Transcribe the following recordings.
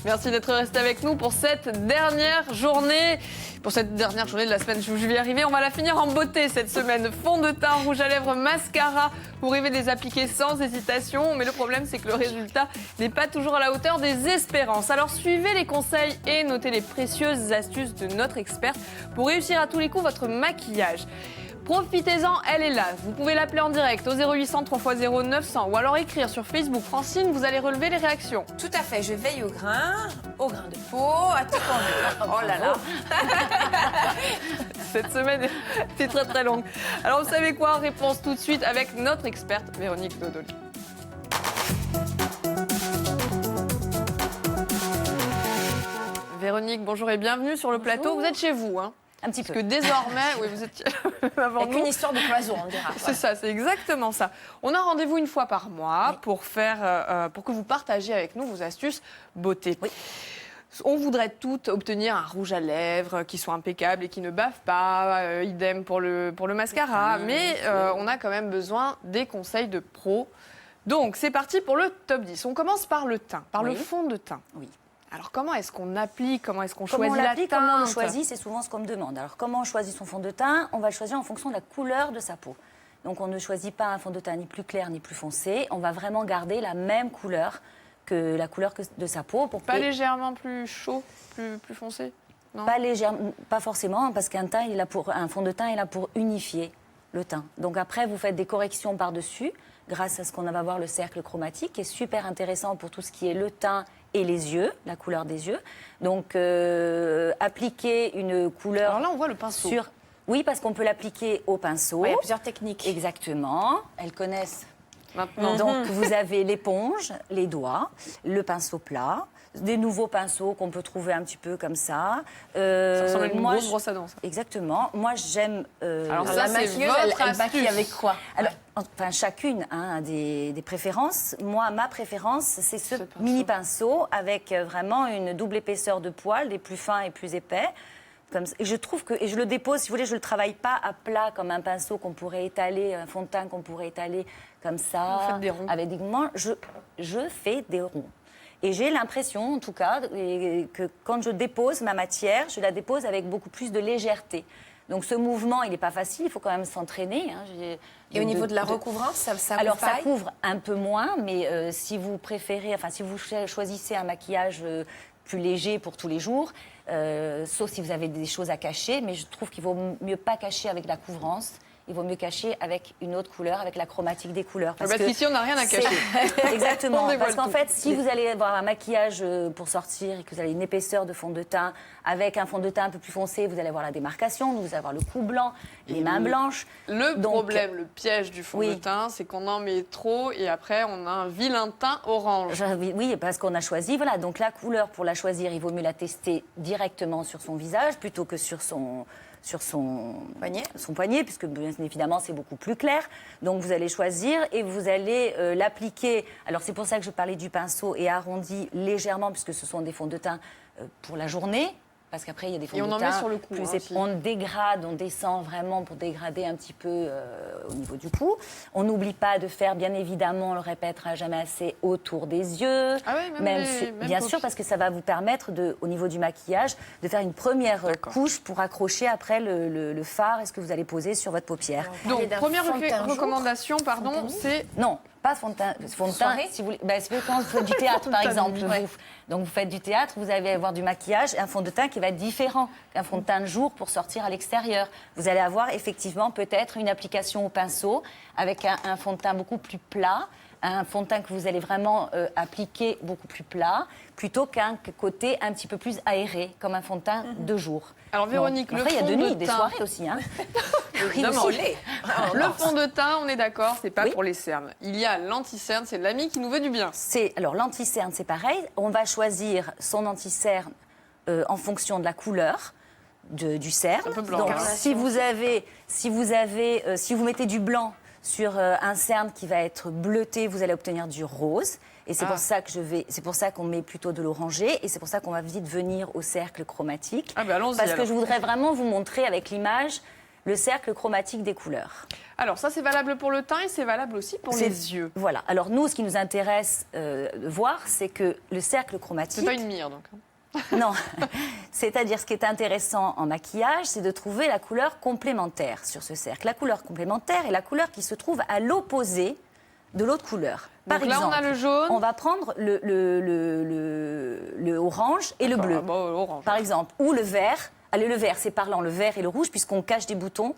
Merci d'être resté avec nous pour cette dernière journée. Pour cette dernière journée de la semaine, je vais y arriver. On va la finir en beauté cette semaine. Fond de teint, rouge à lèvres, mascara. Vous rêvez de les appliquer sans hésitation. Mais le problème, c'est que le résultat n'est pas toujours à la hauteur des espérances. Alors suivez les conseils et notez les précieuses astuces de notre experte pour réussir à tous les coups votre maquillage. Profitez-en, elle est là. Vous pouvez l'appeler en direct au 0800 3x0 900 ou alors écrire sur Facebook. Francine, vous allez relever les réactions. Tout à fait, je veille au grain de peau, à tout conduire. Oh là là. Cette semaine est très très longue. Alors vous savez quoi? Réponse tout de suite avec notre experte Véronique Dodoli. Véronique, bonjour et bienvenue sur le plateau. Vous êtes chez vous, hein? Un petit Parce peu. que désormais, oui, vous étiez avant Avec nous. une histoire de cloison, on dira. C'est ça, c'est exactement ça. On a rendez-vous une fois par mois pour que vous partagiez avec nous vos astuces beauté. Oui. On voudrait toutes obtenir un rouge à lèvres qui soit impeccable et qui ne bave pas, idem pour le mascara, mais on a quand même besoin des conseils de pros. Donc c'est parti pour le top 10. On commence par le teint, par le fond de teint. Oui. Alors comment est-ce qu'on applique, comment est-ce qu'on Comment on choisit la l'applique, teinte? comment on le choisit, c'est souvent ce qu'on me demande. Alors comment on choisit son fond de teint? On va le choisir en fonction de la couleur de sa peau. Donc on ne choisit pas un fond de teint ni plus clair ni plus foncé. On va vraiment garder la même couleur que la couleur de sa peau. Pas légèrement plus chaud, plus foncé? Non. Pas légèrement, pas forcément, parce qu'un fond de teint est là pour unifier le teint. Donc après, vous faites des corrections par-dessus, grâce à ce qu'on va voir le cercle chromatique, qui est super intéressant pour tout ce qui est le teint et les yeux, la couleur des yeux. Donc appliquer une couleur. Alors là, on voit le pinceau. Oui, parce qu'on peut l'appliquer au pinceau. Il y a plusieurs techniques. Exactement. Elles connaissent. Maintenant. Donc vous avez l'éponge, les doigts, le pinceau plat, des nouveaux pinceaux qu'on peut trouver un petit peu comme ça. Ça ressemble à une grosse brosse à dents. Ça. Exactement. Moi, j'aime. Alors ça, la c'est maquilleuse, votre elle maquille astuce. avec quoi? Alors, enfin, chacune a des préférences. Moi, ma préférence, c'est ce pinceau. mini pinceau avec vraiment une double épaisseur de poils, des plus fins et plus épais. Comme ça. Et je trouve que, et je le dépose, si vous voulez, je le travaille pas à plat comme un pinceau qu'on pourrait étaler, un fond de teint qu'on pourrait étaler comme ça, Vous faites des ronds. avec des mouvements. Je fais des ronds. Et j'ai l'impression, en tout cas, que quand je dépose ma matière, je la dépose avec beaucoup plus de légèreté. Donc ce mouvement, il n'est pas facile, il faut quand même s'entraîner. Hein. Et au niveau de la recouvrance, ça Alors couvre ça pareil couvre un peu moins, mais si vous préférez, enfin si vous choisissez un maquillage plus léger pour tous les jours, sauf si vous avez des choses à cacher, mais je trouve qu'il vaut mieux pas cacher avec la couvrance. Il vaut mieux cacher avec une autre couleur, avec la chromatique des couleurs. Parce qu'ici, on n'a rien à cacher. Exactement. On dévoile Parce qu'en tout. fait, si vous allez avoir un maquillage pour sortir et que vous avez une épaisseur de fond de teint, avec un fond de teint un peu plus foncé, vous allez avoir la démarcation, vous allez avoir le cou blanc, les mains blanches. Le Donc, problème, le piège du fond de teint, c'est qu'on en met trop et après, on a un vilain teint orange. Oui, parce qu'on a choisi. Voilà, donc la couleur, pour la choisir, il vaut mieux la tester directement sur son visage plutôt que sur son poignet, puisque bien évidemment c'est beaucoup plus clair. Donc vous allez choisir et vous allez l'appliquer. Alors c'est pour ça que je parlais du pinceau et arrondi légèrement, puisque ce sont des fonds de teint pour la journée. Parce qu'après, il y a des fonds Et on de en teint met sur le cou, plus hein, on dégrade, on descend vraiment pour dégrader un petit peu au niveau du cou. On n'oublie pas de faire, bien évidemment, on le répétera jamais assez, autour des yeux. Ah oui, même bien sûr, paupières. parce que ça va vous permettre, au niveau du maquillage, de faire une première couche pour accrocher après le fard et ce que vous allez poser sur votre paupière. Donc, d'un première fond de teint jour. recommandation, pardon, c'est... Non, pas fond de teint. Fond de teint, Soirée si vous voulez, c'est quand vous faites du théâtre, par exemple. Donc, vous faites du théâtre, vous allez avoir du maquillage, un fond de teint qui va être différent qu'un fond de teint de jour pour sortir à l'extérieur. Vous allez avoir effectivement peut-être une application au pinceau avec un fond de teint beaucoup plus plat, un fond de teint que vous allez vraiment appliquer beaucoup plus plat, plutôt qu'un côté un petit peu plus aéré, comme un fond de teint de jour. Alors, Véronique, Bon, le après, il y a fond de de nuit, des teint... soirées aussi. Hein. Évidemment. Le Le fond de teint, on est d'accord, c'est pas Oui. pour les cernes. Il y a l'anti-cerne, c'est l'ami qui nous veut du bien. Alors l'anti-cerne, c'est pareil. On va choisir son anti-cerne en fonction de la couleur du cerne. C'est un peu blanc, Donc hein. si vous mettez du blanc sur un cerne qui va être bleuté, vous allez obtenir du rose. Et c'est pour ça que c'est pour ça qu'on met plutôt de l'orangé et c'est pour ça qu'on va vite venir au cercle chromatique. Ah ben allons-y Parce que alors. je voudrais vraiment vous montrer avec l'image le cercle chromatique des couleurs. Alors ça, c'est valable pour le teint et c'est valable aussi pour les yeux. Voilà. Alors nous, ce qui nous intéresse de voir, c'est que le cercle chromatique... C'est pas une mire, donc. Non. C'est-à-dire, ce qui est intéressant en maquillage, c'est de trouver la couleur complémentaire sur ce cercle. La couleur complémentaire est la couleur qui se trouve à l'opposé de l'autre couleur. Par exemple, on a le jaune. On va prendre le orange et le bleu, orange. par exemple. Ou le vert. Allez, le vert, c'est parlant, le vert et le rouge, puisqu'on cache des boutons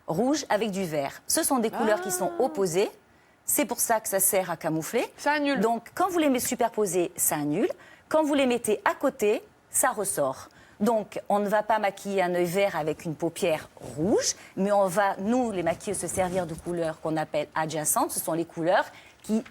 rouges avec du vert. Ce sont des couleurs qui sont opposées. C'est pour ça que ça sert à camoufler. Ça annule. Donc, quand vous les superposez, ça annule. Quand vous les mettez à côté, ça ressort. Donc, on ne va pas maquiller un œil vert avec une paupière rouge, mais on va, nous, les maquilleuses, se servir de couleurs qu'on appelle adjacentes. Ce sont les couleurs qui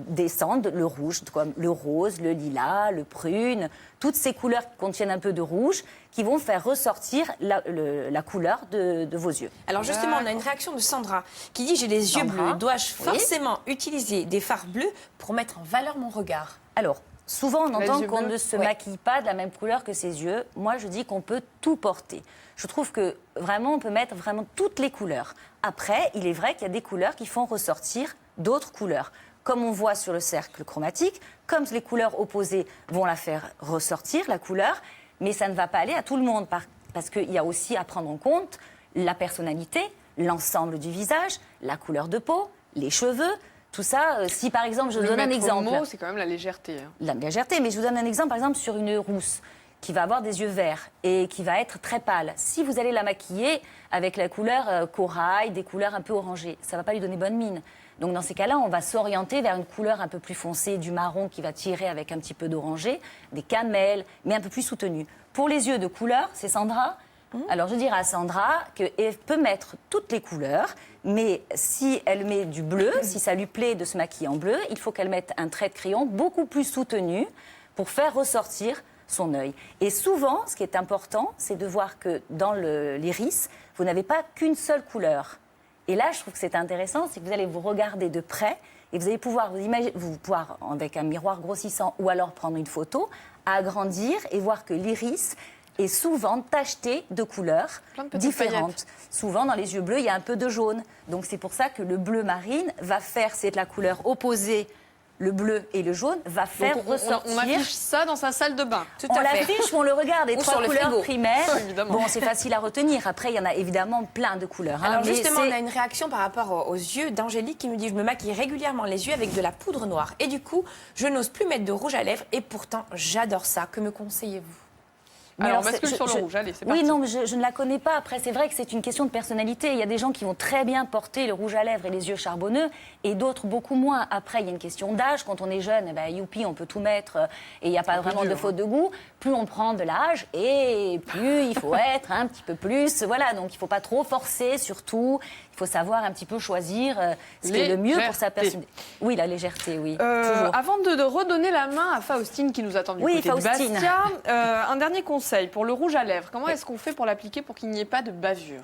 descendent, le rouge, comme le rose, le lilas, le prune, toutes ces couleurs qui contiennent un peu de rouge, qui vont faire ressortir la couleur de vos yeux. Alors justement, on a une réaction de Sandra qui dit « J'ai les yeux bleus, dois-je forcément utiliser des fards bleus pour mettre en valeur mon regard ?» Alors, souvent, on entend qu'on ne se Ouais. maquille pas de la même couleur que ses yeux. Moi, je dis qu'on peut tout porter. Je trouve que vraiment, on peut mettre vraiment toutes les couleurs. Après, il est vrai qu'il y a des couleurs qui font ressortir d'autres couleurs. Comme on voit sur le cercle chromatique, comme les couleurs opposées vont la faire ressortir, la couleur, mais ça ne va pas aller à tout le monde. Parce qu'il y a aussi à prendre en compte la personnalité, l'ensemble du visage, la couleur de peau, les cheveux. Tout ça, si par exemple, je vous donne un exemple. Le mot, c'est quand même la légèreté. Hein. La légèreté, mais je vous donne un exemple, par exemple, sur une rousse qui va avoir des yeux verts et qui va être très pâle. Si vous allez la maquiller avec la couleur corail, des couleurs un peu orangées, ça ne va pas lui donner bonne mine. Donc dans ces cas-là, on va s'orienter vers une couleur un peu plus foncée, du marron qui va tirer avec un petit peu d'orangé, des camels, mais un peu plus soutenu. Pour les yeux de couleur, c'est Sandra. Alors je dirais à Sandra qu'elle peut mettre toutes les couleurs, mais si elle met du bleu, si ça lui plaît de se maquiller en bleu, il faut qu'elle mette un trait de crayon beaucoup plus soutenu pour faire ressortir son œil. Et souvent, ce qui est important, c'est de voir que dans l'iris, vous n'avez pas qu'une seule couleur. Et là, je trouve que c'est intéressant, c'est que vous allez vous regarder de près et vous allez pouvoir pouvoir, avec un miroir grossissant ou alors prendre une photo, agrandir et voir que l'iris est souvent tacheté de couleurs différentes. Souvent, dans les yeux bleus, il y a un peu de jaune. Donc, c'est pour ça que le bleu marine va faire, c'est la couleur opposée, le bleu et le jaune, va faire ressortir... On affiche ça dans sa salle de bain. On l'affiche, on le regarde, les Ou trois sur le couleurs frigo. primaires. Évidemment. Bon, c'est facile à retenir. Après, il y en a évidemment plein de couleurs. Alors mais justement, c'est- on a une réaction par rapport aux yeux d'Angélique qui nous dit « Je me maquille régulièrement les yeux avec de la poudre noire et du coup, je n'ose plus mettre de rouge à lèvres et pourtant, j'adore ça. Que me conseillez-vous ?» Alors, on c'est- bascule sur le rouge. Allez, c'est parti. Oui, non, mais je ne la connais pas. Après, c'est vrai que c'est une question de personnalité. Il y a des gens qui vont très bien porter le rouge à lèvres et les yeux charbonneux, et d'autres beaucoup moins. Après, il y a une question d'âge. Quand on est jeune, eh ben, youpi, on peut tout mettre, et il n'y a pas vraiment de faute de goût. Plus on prend de l'âge, et plus il faut être un petit peu plus. Voilà, donc il ne faut pas trop forcer, surtout. Il faut savoir un petit peu choisir ce qui est le mieux pour sa personnalité. Oui, la légèreté, oui. Toujours. Avant de redonner la main à Faustine qui nous attend du Oui, côté Faustine. de Bastia, un dernier conseil pour le rouge à lèvres. Comment est-ce qu'on fait pour l'appliquer pour qu'il n'y ait pas de bavure?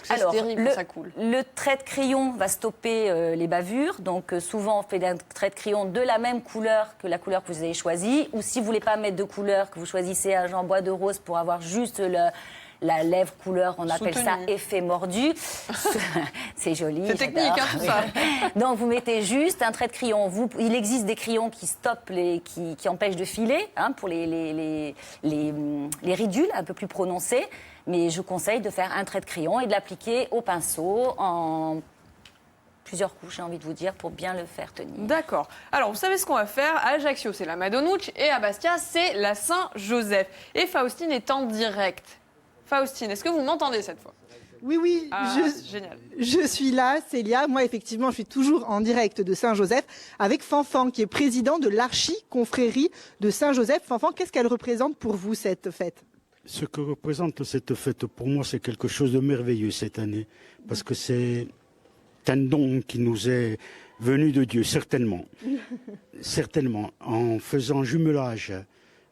C'est Alors, terrible quand ça coule. le trait de crayon va stopper les bavures. Donc, souvent, on fait un trait de crayon de la même couleur que la couleur que vous avez choisie. Ou si vous ne voulez pas mettre de couleur, que vous choisissez un genre bois de rose pour avoir juste la lèvre couleur, on appelle ça Soutenu. effet mordu. C'est joli. C'est technique, hein, tout ça. Donc vous mettez juste un trait de crayon. Il existe des crayons qui stoppent, qui empêchent de filer, hein, pour les ridules un peu plus prononcées. Mais je conseille de faire un trait de crayon et de l'appliquer au pinceau en plusieurs couches, j'ai envie de vous dire, pour bien le faire tenir. D'accord. Alors, vous savez ce qu'on va faire. À Ajaccio, c'est la Madonnouche. Et à Bastia, c'est la Saint-Joseph. Et Faustine est en direct. Faustine, est-ce que vous m'entendez cette fois? Oui, oui, Ah, génial. je suis là, Célia. Moi, effectivement, je suis toujours en direct de Saint-Joseph avec Fanfan, qui est président de l'Archi-Confrérie de Saint-Joseph. Fanfan, qu'est-ce qu'elle représente pour vous, cette fête? Ce que représente cette fête, pour moi, c'est quelque chose de merveilleux cette année. Parce que c'est un don qui nous est venu de Dieu, certainement. Certainement. En faisant jumelage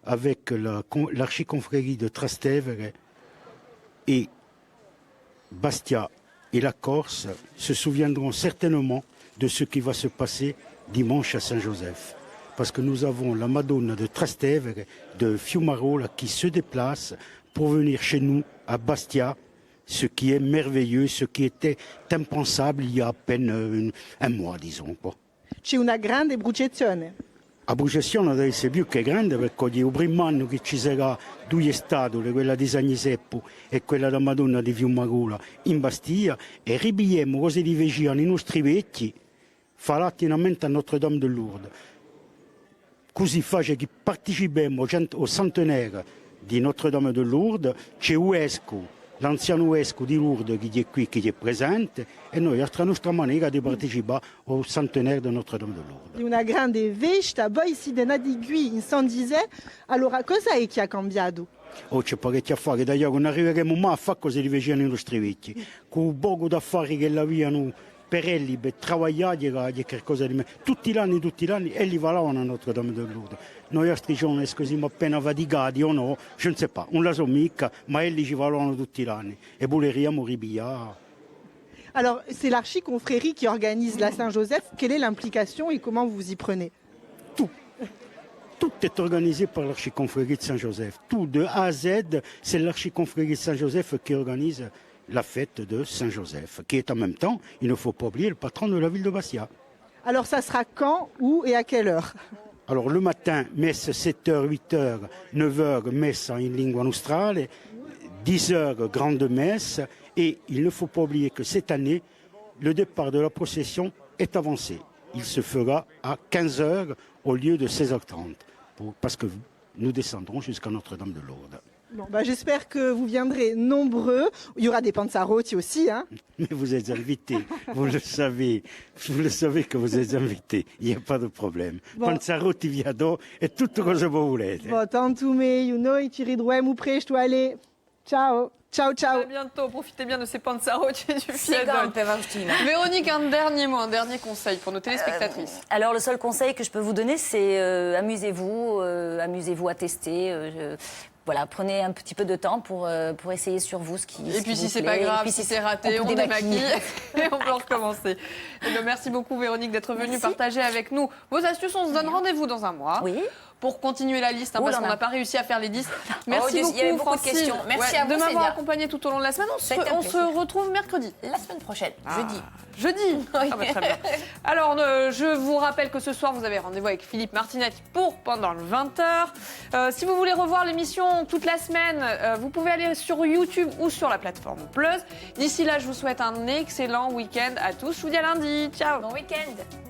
avec l'Archiconfrérie de Trastevere et Bastia et la Corse se souviendront certainement de ce qui va se passer dimanche à Saint-Joseph. Parce que nous avons la Madone de Trastevere, de Fiumara, qui se déplace pour venir chez nous à Bastia ce qui est merveilleux, ce qui était impensable il y a à peine un mois, disons. Quoi. C'è una grande bruciazione. La bruciazione deve essere più che grande perché il primo anno che ci sarà due statue, quella di San Giuseppe e quella della Madonna di Fiumagula in Bastia, e ribigliamo cose di vicino i nostri vecchi, farà attinamento a Notre Dame de Lourdes. Così face che partecipiamo al centenario di Notre Dame de Lourdes, c'è Uesco, l'anziano Uesco di Lourdes che è qui, che è presente, e noi a nostra maniera di partecipare al centenario di Notre Dame de Lourdes. Di una grande festa, poi si dà di qui in San Giuseppe. Allora, cosa è che ha cambiato? Oh, c'è parecchio a fare, da non arriveremo mai a fare cose di vicino ai nostri vecchi. Con poco d'affari che l'avevano per elli, per lavorare, era qualcosa di me. Tutti gli anni, elli valavano a Notre Dame de Lourdes. Noi altri giorni siamo appena faticati o no, je ne sais pas, non la so mica, ma elli ci valavano tutti gli anni. E volevamo ripigliare. Alors, c'est l'archiconfrérie qui organise la Saint-Joseph. Quelle est l'implication et comment vous vous y prenez? Tout est organisé par l'archiconfrérie de Saint-Joseph. Tout, de A à Z, c'est l'archiconfrérie de Saint-Joseph qui organise la fête de Saint-Joseph, qui est en même temps, il ne faut pas oublier, le patron de la ville de Bastia. Alors, ça sera quand, où et à quelle heure? Alors le matin, messe 7h, 8h, 9h, messe en lingua nostrale, 10h, grande messe, et il ne faut pas oublier que cette année, le départ de la procession est avancé. Il se fera à 15h au lieu de 16h30, parce que nous descendrons jusqu'à Notre-Dame de Lourdes. Bon, bah, j'espère que vous viendrez nombreux. Il y aura des panzarotti aussi, hein. Mais vous êtes invités, vous le savez que vous êtes invités, il n'y a pas de problème. Bon. Panzarotti viado e tutto cosa voi volete. Bon, tanto me, noi ci ridremo presto, allez. Ciao, ciao, ciao. À bientôt, profitez bien de ces panzarotti du Sigam, Fiadone. Faustina. Véronique, un dernier mot, un dernier conseil pour nos téléspectatrices. Alors le seul conseil que je peux vous donner, c'est amusez-vous à tester. Voilà, prenez un petit peu de temps pour essayer sur vous ce qui Et puis vous si c'est plaît. pas grave, Et puis si c'est raté, on on peut démaquille démaquiller. et on peut recommencer. Et bien, merci beaucoup Véronique d'être venue partager avec nous vos astuces. On se donne rendez-vous dans un mois. Oui. Pour continuer la liste, hein, Oh parce là qu'on là. n'a pas réussi à faire les 10. Merci il y avait beaucoup de Francine, questions. Merci à vous, de m'avoir Célia. accompagné tout au long de la semaine. Ça a été un On se plaisir. retrouve mercredi. La semaine prochaine, jeudi. Jeudi. Ah bah, très bien. Alors, je vous rappelle que ce soir, vous avez rendez-vous avec Philippe Martinetti pour pendant le 20h. Si vous voulez revoir l'émission toute la semaine, vous pouvez aller sur YouTube ou sur la plateforme Plus. D'ici là, je vous souhaite un excellent week-end à tous. Je vous dis à lundi. Ciao. Bon week-end.